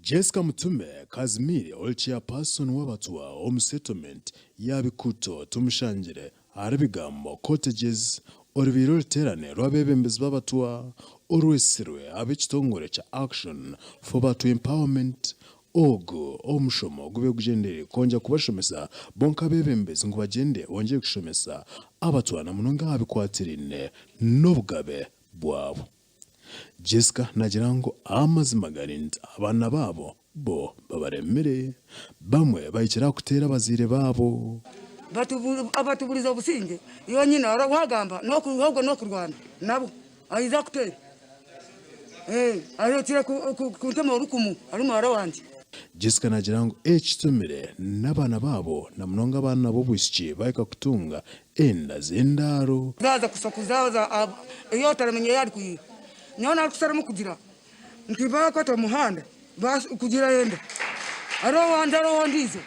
Jessica Mutume Kazimiri chairperson w'abatwa home settlement yabikuto tumushanjire arabigambo cottages orubiro ruterane rw'abebembezi b'abatwa orwesirwe ab'ekitongore cha action for Batu empowerment ogo omushomo gube gugendere konja kubashomesa bonka bebembezi ngo bagende wongeye gushomesa abatwa na munonga abikwatirine n'obugabe bwabo. Jessica nagirango amazima garinda abana babo bo babaremere bamwe bayikira kutera bazire babo abatuburiza obusinge iyo nyina aragamba no kuhobwo no kurwana nabo ayiza kutera ayo tira kuntema urukumu ari mara wanje. Jessica nagirango ekitumire n'abana babo na munonga abana bo bwisiki bayika kutunga enda zendaro zaza kusakuzaza iyo taramenye yari kuyi nyona kusaramu kugira ntiba kwata muhanda bas kugira yenda aro wandize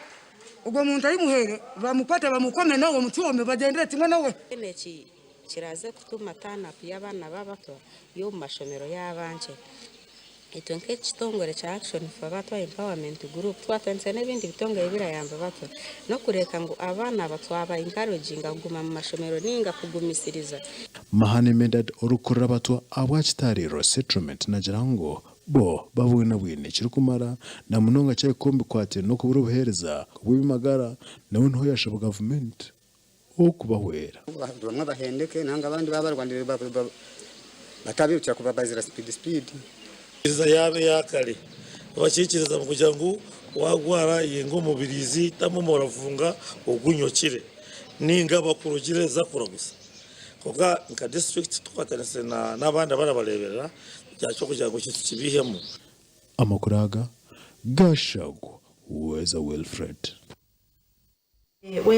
ubwo muntu ari muhere bamupata bamukome nawo mucyome bagendere timwe nawe neki kiraze kutuma tana y'abana babato yo mashomero y'abanje itonke kitongore cha action for Batu empowerment group twatense n'ibindi bitongere birayamba bato no kureka ngo abana batwaba encouraging guma mu mashomero ninga kugumisiriza Mahane Medad orukura batwa abwakitariro settlement nagirango bo babuna bwine kirikumara na munonga cyaye kombi kwate no kubura ubuhereza kubimagara nawe nto yashobo government okubahwera bamwe bahendeke nanga abandi babarwandire batabirukira kubabazira speed iza yabe yakare abakikiriza kugira ngo wagwara yengo mubirizi tamumorafunga ogunyokire ninga bakurugireza kuragusa koga nka district twatanese n'abandi barabarebera cyacyo kugira ngo kibihemo amakuraga gashago weza Wilfred.